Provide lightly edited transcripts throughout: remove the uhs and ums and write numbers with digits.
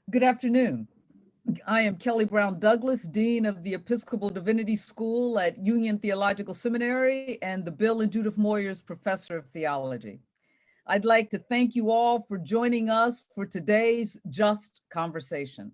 Good afternoon. I am Kelly Brown Douglas, Dean of the Episcopal Divinity School at Union Theological Seminary and the Bill and Judith Moyers Professor of Theology. I'd like to thank you all for joining us for today's Just Conversation.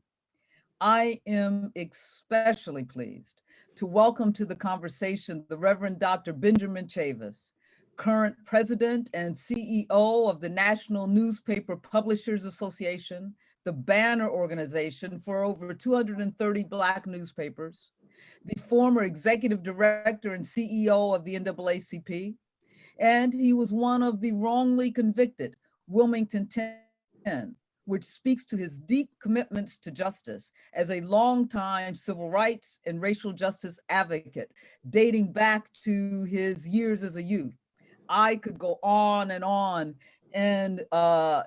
I am especially pleased to welcome to the conversation the Reverend Dr. Benjamin Chavis, current president and CEO of the National Newspaper Publishers Association, the banner organization for over 230 Black newspapers, the former executive director and CEO of the NAACP, and he was one of the wrongly convicted Wilmington 10, which speaks to his deep commitments to justice as a longtime civil rights and racial justice advocate, dating back to his years as a youth. I could go on and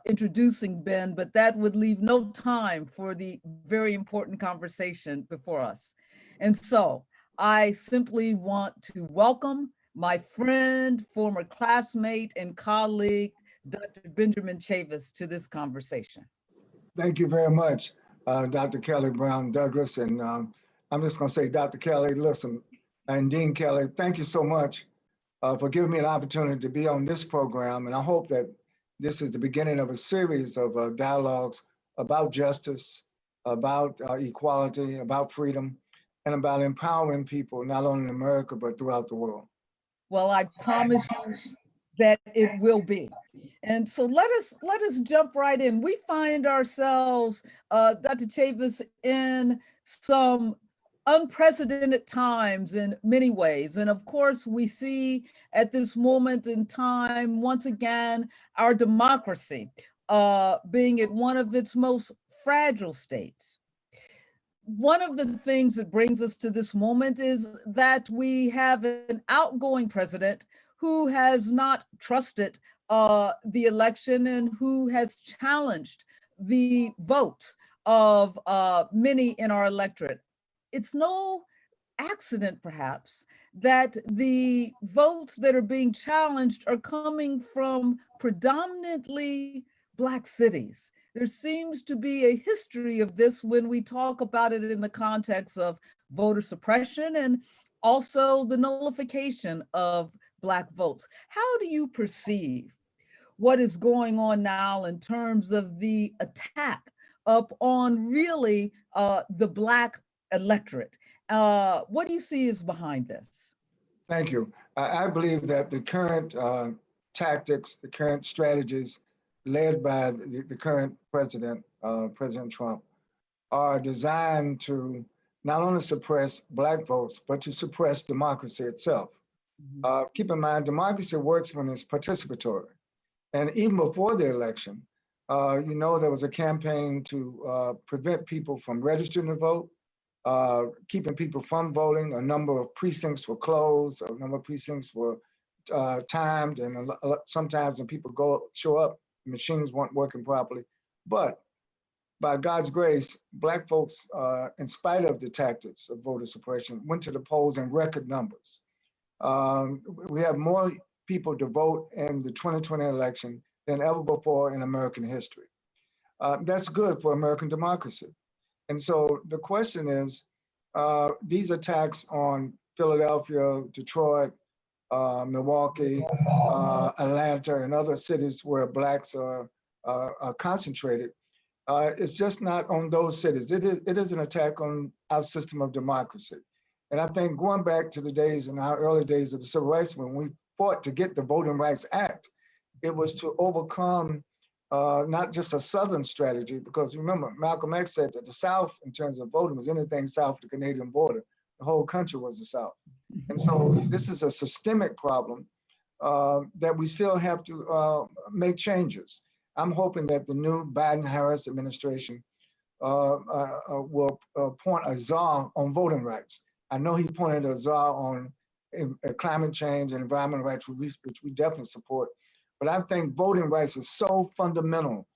introducing Ben, but that would leave no time for the very important conversation before us. And so I simply want to welcome my friend, former classmate and colleague, Dr. Benjamin Chavis, to this conversation. Thank you very much, Dr. Kelly Brown Douglas. And I'm just going to say, Dr. Kelly, listen, and Dean Kelly, thank you so much for giving me an opportunity to be on this program. And I hope that this is the beginning of a series of dialogues about justice, about equality, about freedom, and about empowering people, not only in America, but throughout the world. Well, I promise you that it will be. And so let us jump right in. We find ourselves, Dr. Chavis, in some unprecedented times in many ways. And of course, we see at this moment in time, once again, our democracy being at one of its most fragile states. One of the things that brings us to this moment is that we have an outgoing president who has not trusted the election and who has challenged the votes of many in our electorate. It's no accident, perhaps, that the votes that are being challenged are coming from predominantly Black cities. There seems to be a history of this when we talk about it in the context of voter suppression and also the nullification of Black votes. How do you perceive what is going on now in terms of the attack up on really the Black electorate? What do you see is behind this? Thank you. I believe that the current tactics, the current strategies led by the current president, President Trump, are designed to not only suppress Black votes, but to suppress democracy itself. Keep in mind, democracy works when it's participatory. And even before the election, there was a campaign to prevent people from registering to vote, keeping people from voting. A number of precincts were closed, a number of precincts were timed, and sometimes when people show up, machines weren't working properly. But by God's grace, Black folks, in spite of the tactics of voter suppression, went to the polls in record numbers. We have more people to vote in the 2020 election than ever before in American history. That's good for American democracy. And so the question is, these attacks on Philadelphia, Detroit, Milwaukee, Atlanta, and other cities where Blacks are concentrated, it's just not on those cities. It is an attack on our system of democracy. And I think going back to the days, in our early days of the Civil Rights, when we fought to get the Voting Rights Act, it was to overcome not just a Southern strategy, because remember, Malcolm X said that the South, in terms of voting, was anything south of the Canadian border. The whole country was the South. And so this is a systemic problem that we still have to make changes. I'm hoping that the new Biden-Harris administration will appoint a czar on voting rights. I know he appointed a czar on climate change and environmental rights, which we definitely support. But I think voting rights is so fundamental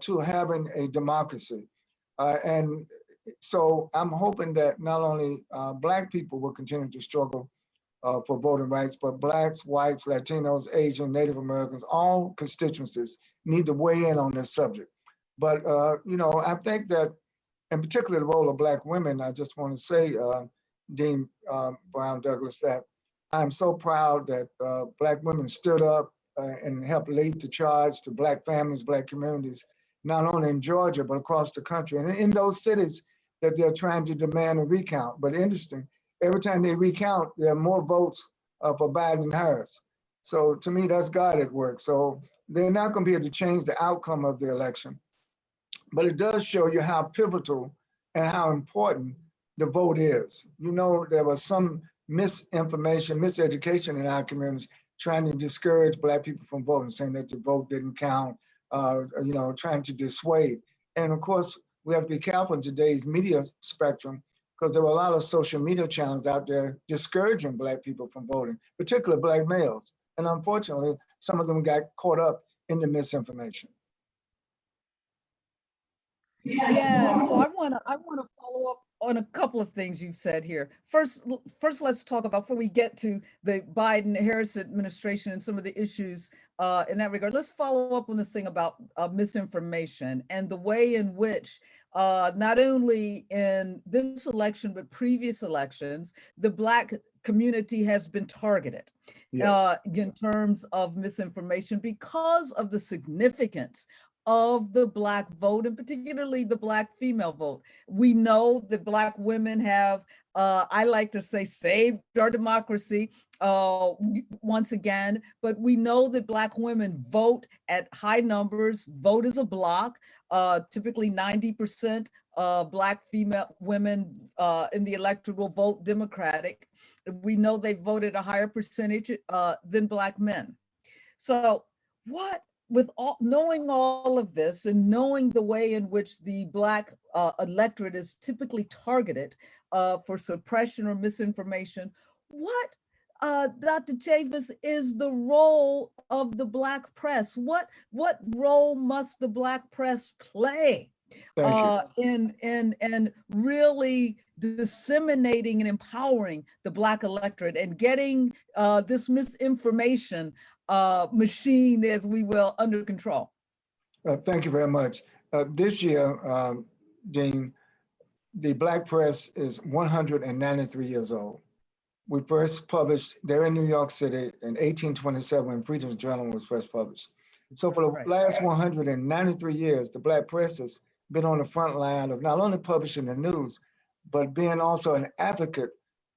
to having a democracy. And so I'm hoping that not only Black people will continue to struggle for voting rights, but Blacks, whites, Latinos, Asian, Native Americans, all constituencies need to weigh in on this subject. But, you know, I think that, in particular, the role of Black women, I just want to say, Dean Brown Douglas, that I'm so proud that Black women stood up and helped lead the charge to Black families, Black communities, not only in Georgia, but across the country. And in those cities that they're trying to demand a recount. But interesting, every time they recount, there are more votes for Biden and Harris. So to me, that's God at work. So they're not going to be able to change the outcome of the election, but it does show you how pivotal and how important the vote is. You know, there was some misinformation, miseducation in our communities trying to discourage Black people from voting, saying that the vote didn't count, you know, trying to dissuade. And of course, we have to be careful in today's media spectrum because there were a lot of social media channels out there discouraging Black people from voting, particularly Black males. And unfortunately, some of them got caught up in the misinformation. Yeah, and so I want to follow up on a couple of things you've said here. First, let's talk about before we get to the Biden-Harris administration and some of the issues in that regard. Let's follow up on this thing about misinformation and the way in which not only in this election but previous elections, the Black community has been targeted in terms of misinformation because of the significance of the Black vote, and particularly the Black female vote. We know that Black women have, I like to say, saved our democracy once again, but we know that Black women vote at high numbers, vote as a block, typically 90% Black female women in the electoral vote Democratic. We know they voted a higher percentage than Black men. So with knowing all of this and knowing the way in which the Black electorate is typically targeted for suppression or misinformation, what, Dr. Chavis, is the role of the Black press? What role must the Black press play in really disseminating and empowering the Black electorate and getting this misinformation machine, as we will, under control? Thank you very much. This year, Dean, the Black press is 193 years old. We first published there in New York City in 1827 when Freedom's Journal was first published. So for the last 193 years, the Black press has been on the front line of not only publishing the news, but being also an advocate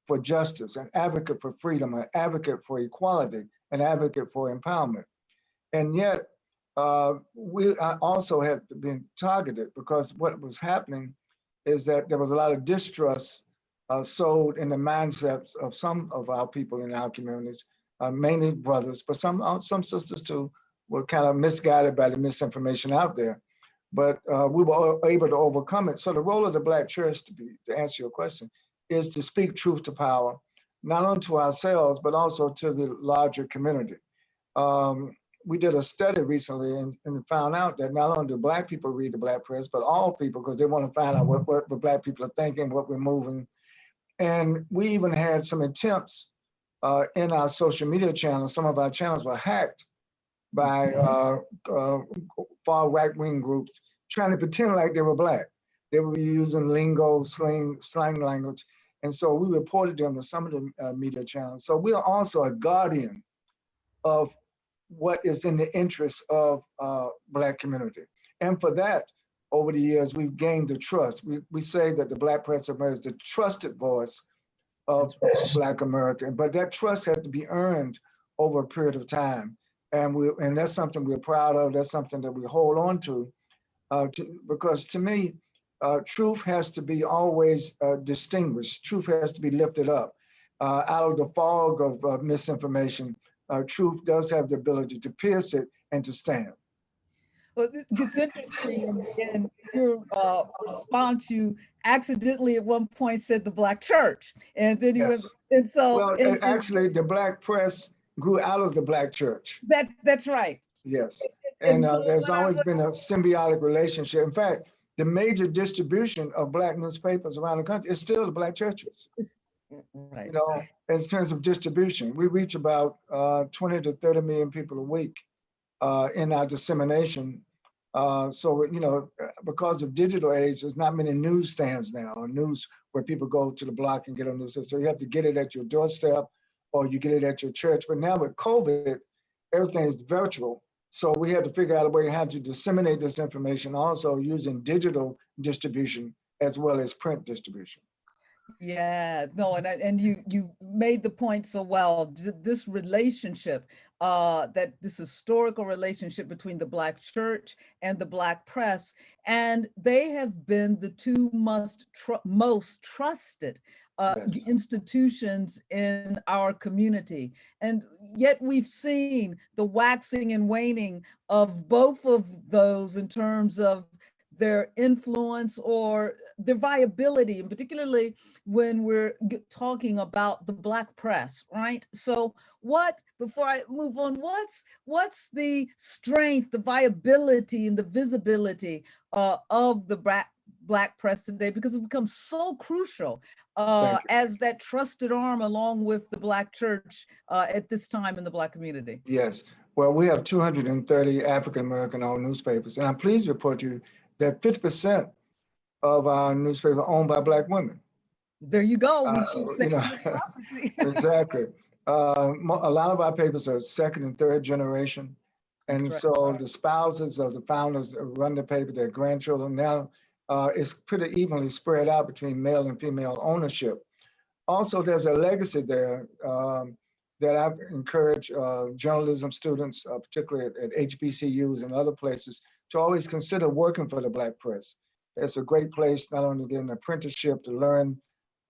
for justice, an advocate for freedom, an advocate for equality, an advocate for empowerment. And yet, we also have been targeted because what was happening is that there was a lot of distrust sowed in the mindsets of some of our people in our communities, mainly brothers, but some sisters too were kind of misguided by the misinformation out there. But we were able to overcome it. So the role of the Black church, to answer your question, is to speak truth to power, not only to ourselves, but also to the larger community. We did a study recently and found out that not only do Black people read the Black press, but all people, because they want to find out what the Black people are thinking, what we're moving. And we even had some attempts in our social media channels. Some of our channels were hacked by far right-wing groups trying to pretend like they were Black. They were using lingo, slang language. And so we reported them to some of the media channels. So we are also a guardian of what is in the interest of Black community. And for that, over the years, we've gained the trust. We say that the Black press of America is the trusted voice of Black America, but that trust has to be earned over a period of time. And that's something we're proud of. That's something that we hold on to because to me, truth has to be always distinguished. Truth has to be lifted up. Out of the fog of misinformation, truth does have the ability to pierce it and to stand. Well, it's interesting in your response, you accidentally at one point said the Black church, and then you went, and so well, actually, the Black press grew out of the Black church. That's right. Yes, and so there's always been a symbiotic relationship. In fact, the major distribution of Black newspapers around the country is still the Black churches. Right. You know, in terms of distribution, we reach about 20 to 30 million people a week in our dissemination So, because of digital age, there's not many newsstands now, or news where people go to the block and get on news. So you have to get it at your doorstep, or you get it at your church. But now with COVID, everything is virtual. So we had to figure out a way how to disseminate this information, also using digital distribution as well as print distribution. Yeah, no, and you made the point so well. This relationship, that this historical relationship between the Black church and the Black press, and they have been the two most trusted Yes. institutions in our community. And yet we've seen the waxing and waning of both of those in terms of their influence or their viability, and particularly when we're talking about the Black press, right? So before I move on, what's the strength, the viability, and the visibility of the Black press today? Because it becomes so crucial as that trusted arm along with the Black church at this time in the Black community. Yes. Well, we have 230 African-American owned newspapers, and I'm pleased to report to you that 50% of our newspapers are owned by Black women. There you go. We keep saying Exactly. A lot of our papers are second and third generation. And so the spouses of the founders run the paper, their grandchildren. Now it's pretty evenly spread out between male and female ownership. Also, there's a legacy there that I've encouraged journalism students, particularly at HBCUs and other places, to always consider working for the Black press. It's a great place not only to get an apprenticeship, to learn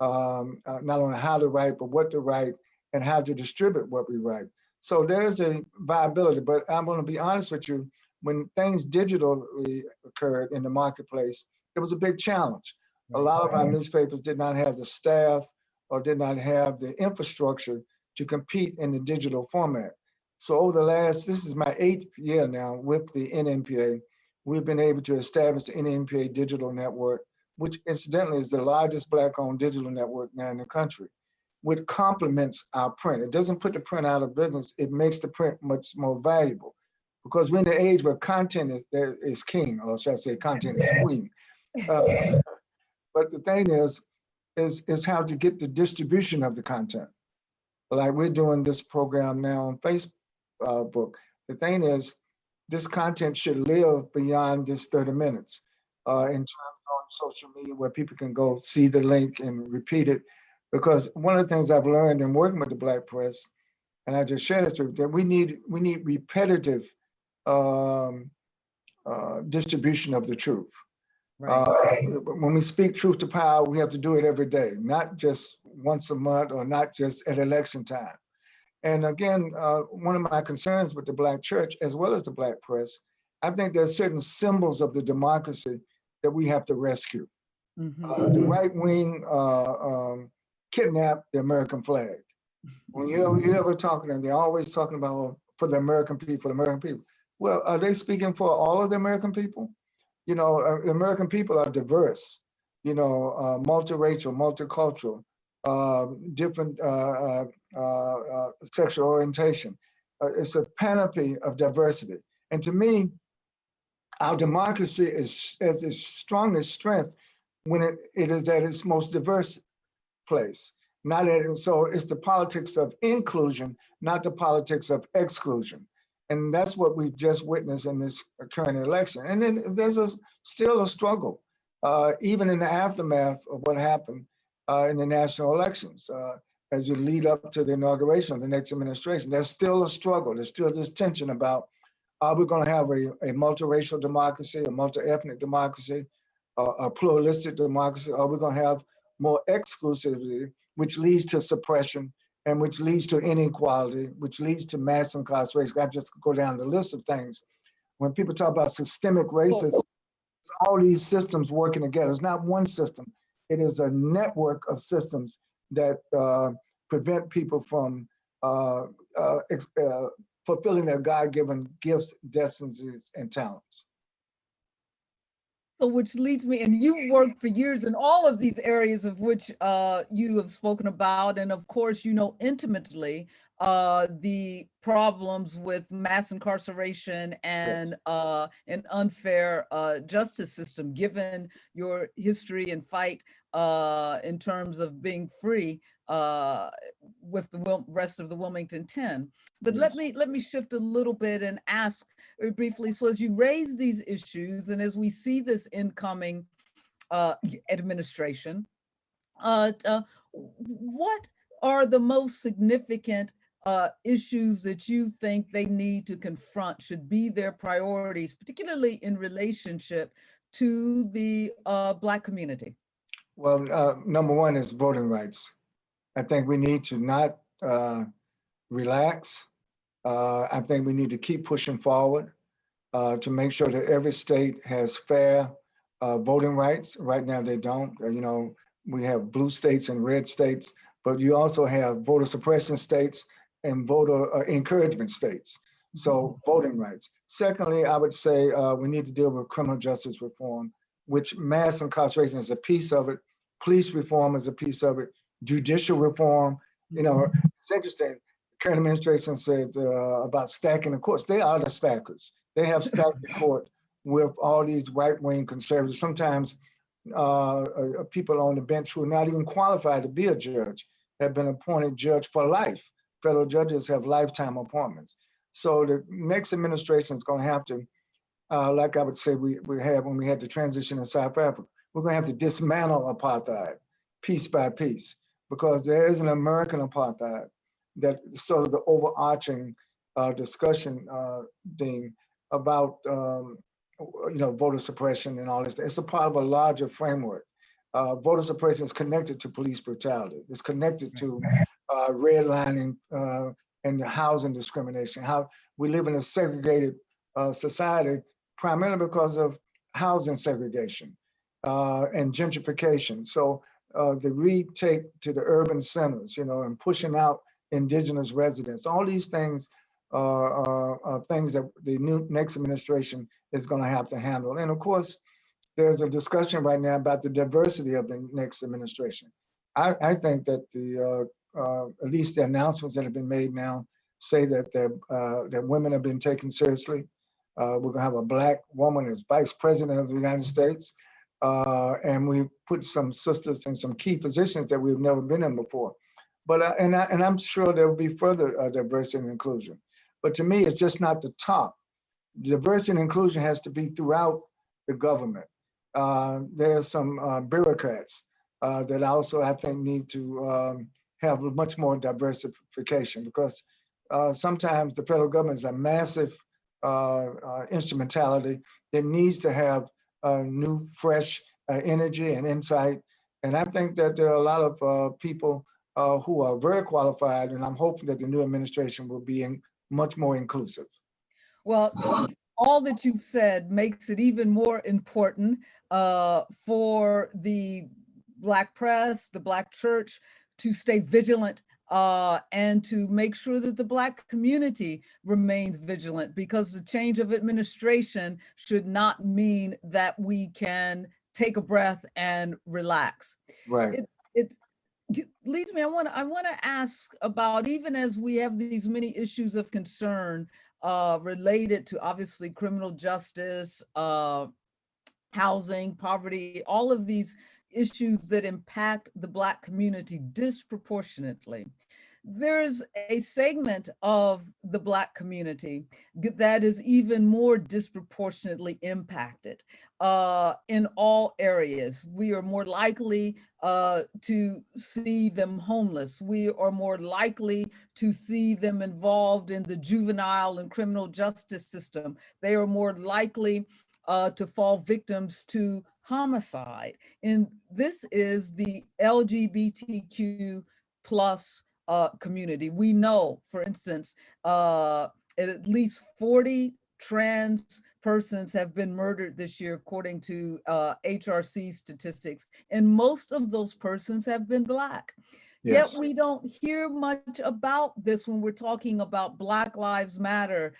not only how to write, but what to write and how to distribute what we write. So there's a viability, but I'm going to be honest with you, when things digitally occurred in the marketplace, it was a big challenge. A lot of our newspapers did not have the staff or did not have the infrastructure to compete in the digital format. So over this is my 8th year now with the NNPA, we've been able to establish the NNPA Digital Network, which incidentally is the largest Black-owned digital network now in the country, which complements our print. It doesn't put the print out of business, it makes the print much more valuable, because we're in the age where content is king, or should I say content is queen. But the thing is how to get the distribution of the content. Like we're doing this program now on Facebook. The thing is, this content should live beyond this 30 minutes in terms on social media where people can go see the link and repeat it. Because one of the things I've learned in working with the Black press, and I just shared this with you, that we need repetitive distribution of the truth. Right. When we speak truth to power, we have to do it every day, not just once a month or not just at election time. And again, one of my concerns with the Black church, as well as the Black press, I think there's certain symbols of the democracy that we have to rescue. Mm-hmm. The right wing kidnapped the American flag. When you ever talking to them, they're always talking about for the American people, for the American people. Well, are they speaking for all of the American people? The American people are diverse, multiracial, multicultural, different sexual orientation. It's a panoply of diversity. And to me, our democracy is as its strongest strength when it is at its most diverse place. So it's the politics of inclusion, not the politics of exclusion. And that's what we just witnessed in this current election. And then there's still a struggle, even in the aftermath of what happened in the national elections. As you lead up to the inauguration of the next administration, there's still a struggle. There's still this tension about, are we going to have a multiracial democracy, a multi-ethnic democracy, a pluralistic democracy? Are we going to have more exclusivity, which leads to suppression, and which leads to inequality, which leads to mass incarceration? I just go down the list of things. When people talk about systemic racism, it's all these systems working together. It's not one system. It is a network of systems that prevent people from fulfilling their God-given gifts, destinies, and talents. So which leads me, and you've worked for years in all of these areas of which you have spoken about. And of course, you know intimately the problems with mass incarceration Yes. and an unfair justice system, given your history and fight in terms of being free with the rest of the Wilmington 10. But Yes. let me shift a little bit and ask very briefly. So as you raise these issues and as we see this incoming administration, what are the most significant issues that you think they need to confront, should be their priorities, particularly in relationship to the Black community? Well, number one is voting rights. I think we need to not relax. I think we need to keep pushing forward to make sure that every state has fair voting rights. Right now, they don't. You know, we have blue states and red states, but you also have voter suppression states and voter encouragement states. So voting rights. Secondly, I would say we need to deal with criminal justice reform, which mass incarceration is a piece of it. Police reform is a piece of it. Judicial reform. You know, it's interesting. Current administration said about stacking the courts. They are the stackers. They have stacked the court with all these right-wing conservatives. Sometimes people on the bench who are not even qualified to be a judge have been appointed judge for life. Federal judges have lifetime appointments. So the next administration is going to have to, like I would say we had when we had the transition in South Africa, we're going to have to dismantle apartheid piece by piece, because there is an American apartheid that is sort of the overarching discussion, Dean, about voter suppression and all this. It's a part of a larger framework. Voter suppression is connected to police brutality. It's connected to redlining and housing discrimination. How we live in a segregated society, primarily because of housing segregation and gentrification. So the retake to the urban centers, and pushing out indigenous residents. All these things are things that the next administration is going to have to handle. And of course, there's a discussion right now about the diversity of the next administration. I think that at least the announcements that have been made now say that that women have been taken seriously. We're going to have a Black woman as vice president of the United States. And we put some sisters in some key positions that we've never been in before. But and I'm sure there will be further diversity and inclusion. But to me, it's just not the top. Diversity and inclusion has to be throughout the government. There are some bureaucrats that also I think need to have much more diversification, because sometimes the federal government is a massive instrumentality that needs to have new, fresh energy and insight. And I think that there are a lot of people who are very qualified, and I'm hoping that the new administration will be much more inclusive. Well, all that you've said makes it even more important for the Black press, the Black church, to stay vigilant and to make sure that the Black community remains vigilant, because the change of administration should not mean that we can take a breath and relax. Right. It leads me, I want to ask about, even as we have these many issues of concern related to obviously criminal justice, housing, poverty, all of these issues that impact the Black community disproportionately. There's a segment of the Black community that is even more disproportionately impacted in all areas. We are more likely to see them homeless. We are more likely to see them involved in the juvenile and criminal justice system. They are more likely to fall victims to homicide. And this is the LGBTQ plus community. We know, for instance, at least 40 trans persons have been murdered this year, according to HRC statistics, and most of those persons have been Black. Yes. Yet we don't hear much about this when we're talking about Black Lives Matter.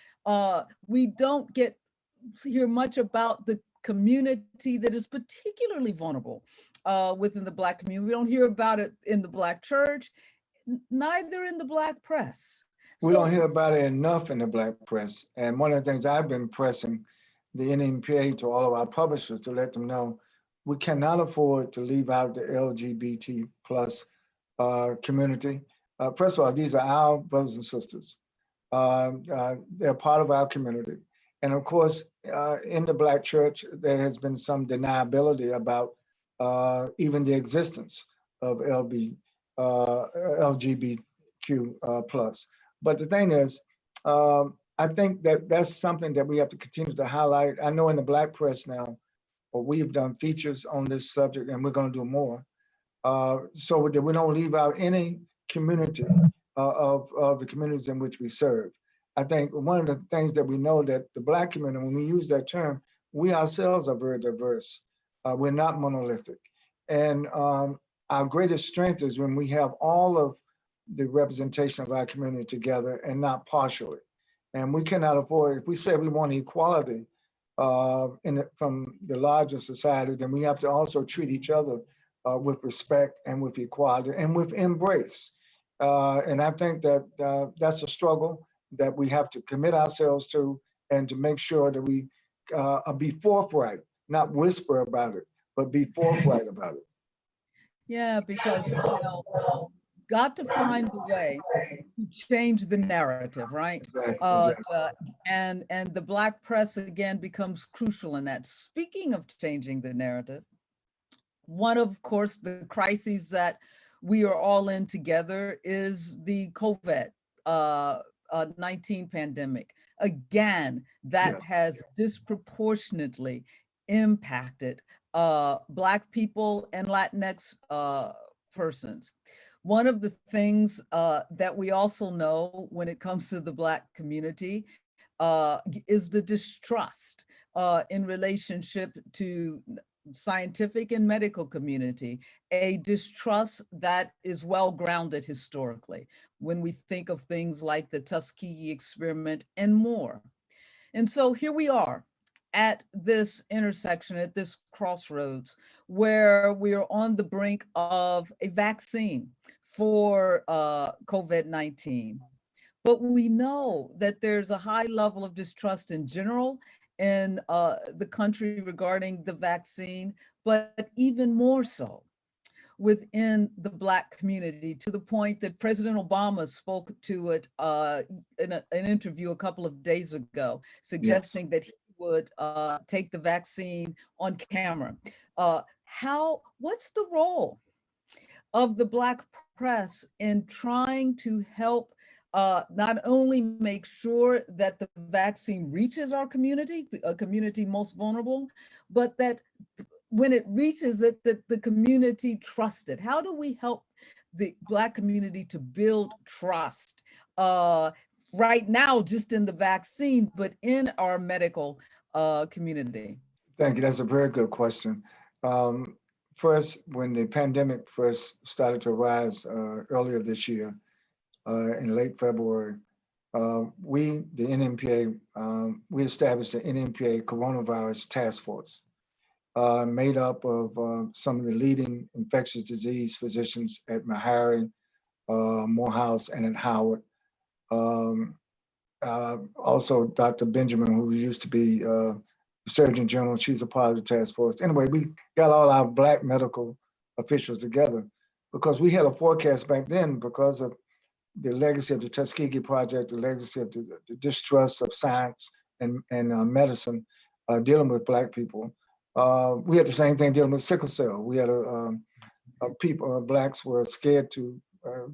We don't hear much about the community that is particularly vulnerable within the Black community. We don't hear about it in the Black church, neither in the Black press. We don't hear about it enough in the Black press. And one of the things I've been pressing the NMPA to all of our publishers to let them know, we cannot afford to leave out the LGBT plus community. First of all, these are our brothers and sisters. They're part of our community. And of course, in the Black church, there has been some deniability about even the existence of LGBTQ plus. But the thing is, I think that that's something that we have to continue to highlight. I know in the Black press now, we've done features on this subject, and we're going to do more, so that we don't leave out any community of the communities in which we serve. I think one of the things that we know that the Black community, when we use that term, we ourselves are very diverse. We're not monolithic. And our greatest strength is when we have all of the representation of our community together and not partially. And we cannot afford, if we say we want equality from the larger society, then we have to also treat each other with respect and with equality and with embrace. And I think that that's a struggle that we have to commit ourselves to, and to make sure that we be forthright, not whisper about it, but be forthright about it. Yeah, because got to find a way to change the narrative, right? Exactly. And the Black press again becomes crucial in that. Speaking of changing the narrative, one of course the crises that we are all in together is the COVID-19 pandemic. Again, that has disproportionately impacted Black people and Latinx persons. One of the things that we also know when it comes to the Black community is the distrust in relationship to scientific and medical community, a distrust that is well grounded historically when we think of things like the Tuskegee experiment and more. And so here we are at this intersection, at this crossroads, where we are on the brink of a vaccine for COVID-19. But we know that there's a high level of distrust in general in the country regarding the vaccine, but even more so within the Black community, to the point that President Obama spoke to it in an interview a couple of days ago, suggesting that he would take the vaccine on camera. What's the role of the Black press in trying to help not only make sure that the vaccine reaches our community, a community most vulnerable, but that when it reaches it, that the community trusts it? How do we help the Black community to build trust right now, just in the vaccine, but in our medical community? Thank you. That's a very good question. First, when the pandemic first started to rise earlier this year, in late February, we, the NMPA, we established the NMPA Coronavirus Task Force, made up of some of the leading infectious disease physicians at Meharry, Morehouse, and at Howard. Also, Dr. Benjamin, who used to be the Surgeon General, she's a part of the task force. Anyway, we got all our Black medical officials together because we had a forecast back then, because of the legacy of the Tuskegee Project, the legacy of the distrust of science and medicine dealing with Black people. We had the same thing dealing with sickle cell. We had people, Blacks were scared to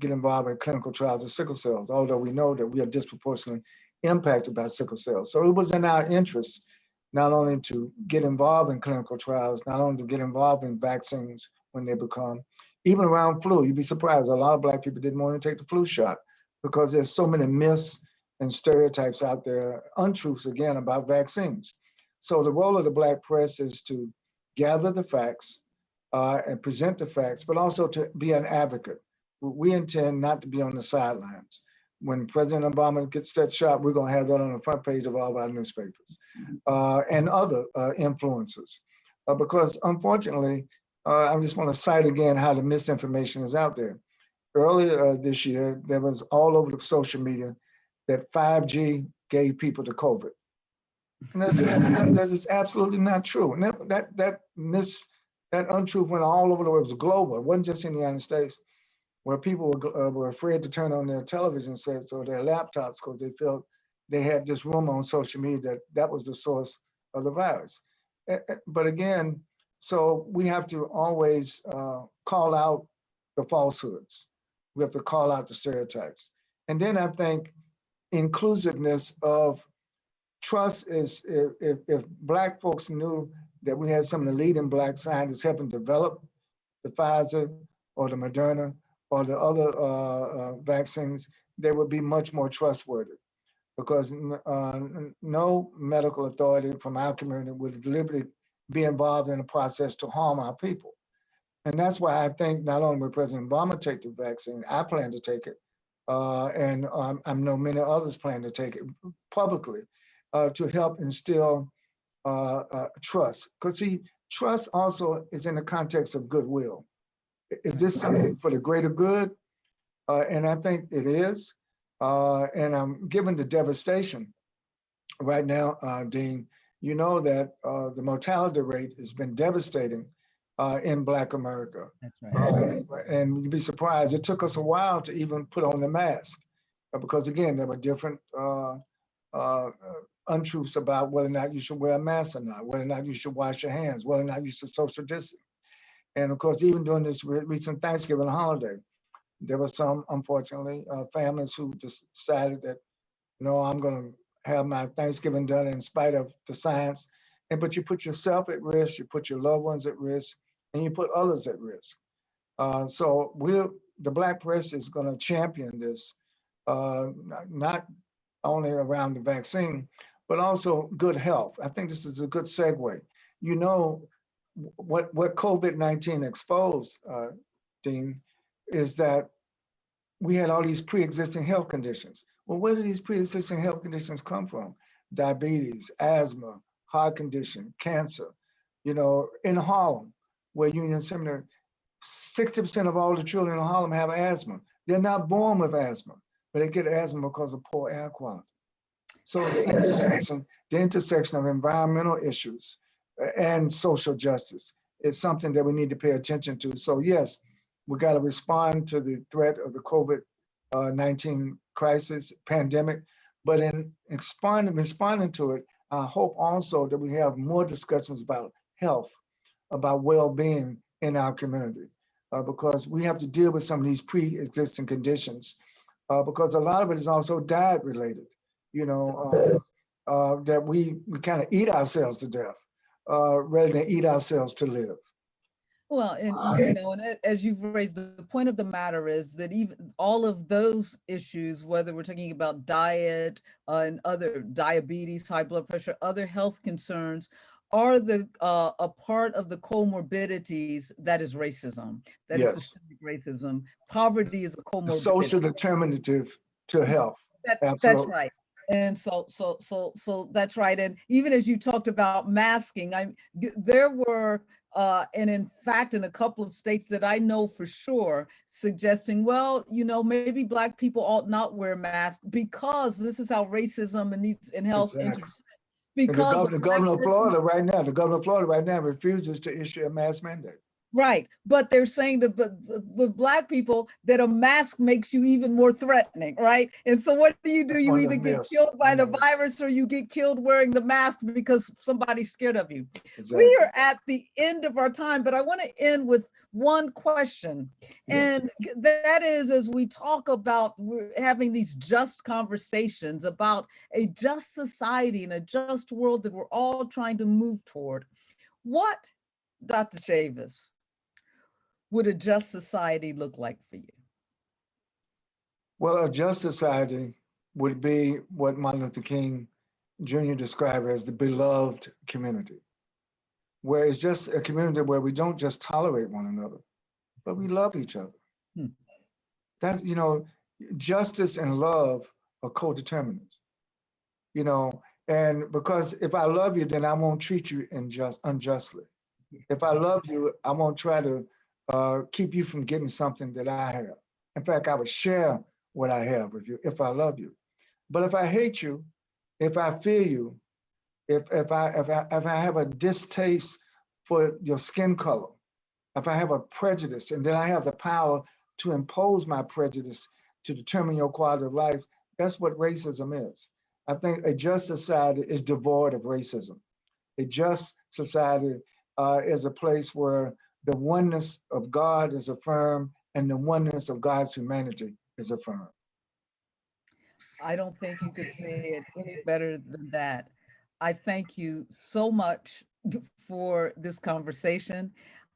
get involved in clinical trials of sickle cells, although we know that we are disproportionately impacted by sickle cells. So it was in our interest not only to get involved in clinical trials, not only to get involved in vaccines when they become, even around flu. You'd be surprised, a lot of Black people didn't want to take the flu shot because there's so many myths and stereotypes out there, untruths again, about vaccines. So the role of the Black press is to gather the facts and present the facts, but also to be an advocate. We intend not to be on the sidelines. when President Obama gets that shot, we're going to have that on the front page of all of our newspapers and other influencers. Because unfortunately, I just want to cite again how the misinformation is out there. Earlier this year, there was all over the social media that 5G gave people the COVID. And that's just absolutely not true. And that untruth went all over the world. It was global. It wasn't just in the United States, where people were afraid to turn on their television sets or their laptops because they felt they had this rumor on social media that was the source of the virus. But again, so we have to always call out the falsehoods. We have to call out the stereotypes. And then I think inclusiveness of trust is, if Black folks knew that we had some of the leading Black scientists helping develop the Pfizer or the Moderna or the other vaccines, they would be much more trustworthy, because no medical authority from our community would deliberately be involved in a process to harm our people. And that's why I think not only will President Obama take the vaccine, I plan to take it, and I know many others plan to take it publicly to help instill trust. Because see, trust also is in the context of goodwill. Is this something for the greater good? And I think it is. And given the devastation right now, Dean, you know that the mortality rate has been devastating in Black America. That's right. And you'd be surprised, it took us a while to even put on the mask, because again, there were different untruths about whether or not you should wear a mask or not, whether or not you should wash your hands, whether or not you should social distance. And of course, even during this recent Thanksgiving holiday, there were some, unfortunately, families who just decided that, no, I'm going to have my Thanksgiving done in spite of the science. But you put yourself at risk, you put your loved ones at risk, and you put others at risk. So the Black press is going to champion this, not only around the vaccine, but also good health. I think this is a good segue. You know, what COVID-19 exposed, Dean, is that we had all these pre-existing health conditions. Well, where do these pre-existing health conditions come from? Diabetes, asthma, heart condition, cancer. You know, in Harlem, where Union Seminary, 60% of all the children in Harlem have asthma. They're not born with asthma, but they get asthma because of poor air quality. So the intersection of environmental issues and social justice is something that we need to pay attention to. So yes, we got to respond to the threat of the COVID-19 crisis, pandemic, but in responding to it, I hope also that we have more discussions about health, about well-being in our community, because we have to deal with some of these pre-existing conditions, because a lot of it is also diet related, you know, that we kind of eat ourselves to death rather than eat ourselves to live. Well, and you know, and as you've raised, the point of the matter is that even all of those issues, whether we're talking about diet and other diabetes, high blood pressure, other health concerns, are a part of the comorbidities that is racism, that is systemic racism. Poverty is a comorbidity. The social determinative to health. That's right. And so that's right. And even as you talked about masking, there were, and in fact, in a couple of states that I know for sure, suggesting, well, you know, maybe Black people ought not wear masks because this is how racism and health intersect. Because the governor of Florida right now refuses to issue a mask mandate. Right, but they're saying that with Black people that a mask makes you even more threatening, right? And so what do? You either get killed by the virus or you get killed wearing the mask because somebody's scared of you. Exactly. We are at the end of our time, but I want to end with one question. Yes. And that is, as we talk about having these just conversations about a just society and a just world that we're all trying to move toward, what, Dr. Chavis, would a just society look like for you? Well, a just society would be what Martin Luther King Jr. described as the beloved community, where it's just a community where we don't just tolerate one another, but we love each other. That's, you know, justice and love are co-determinants, you know, and because if I love you, then I won't treat you unjustly. If I love you, I won't try to keep you from getting something that I have. In fact, I would share what I have with you if I love you. But if I hate you, if I fear you, if I have a distaste for your skin color, if I have a prejudice, and then I have the power to impose my prejudice to determine your quality of life, that's what racism is. I think a just society is devoid of racism. A just society is a place where the oneness of God is affirmed and the oneness of God's humanity is affirmed. I don't think you could say it any better than that. I thank you so much for this conversation.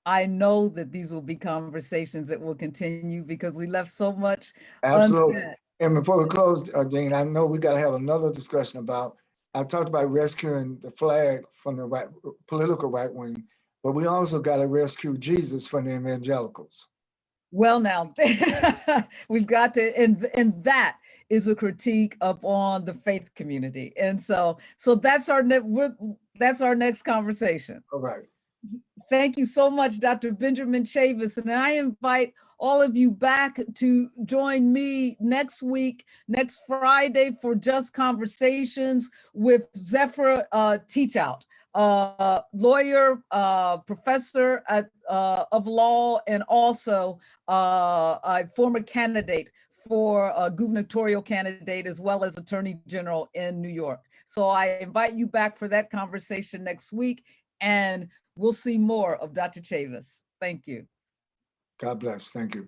I know that these will be conversations that will continue because we left so much Absolutely. unsaid. And before we close, Dean, I know we got to have another discussion about, I talked about rescuing the flag from the right, political right wing, but we also got to rescue Jesus from the evangelicals. Well, now we've got to, and that is a critique upon the faith community, and so that's that's our next conversation. All right. Thank you so much, Dr. Benjamin Chavis, and I invite all of you back to join me next week, next Friday, for Just Conversations with Zephyr Teachout, lawyer, professor of law, and also a former candidate for a gubernatorial candidate, as well as Attorney General in New York. So I invite you back for that conversation next week, and we'll see more of Dr. Chavis. Thank you. God bless. Thank you.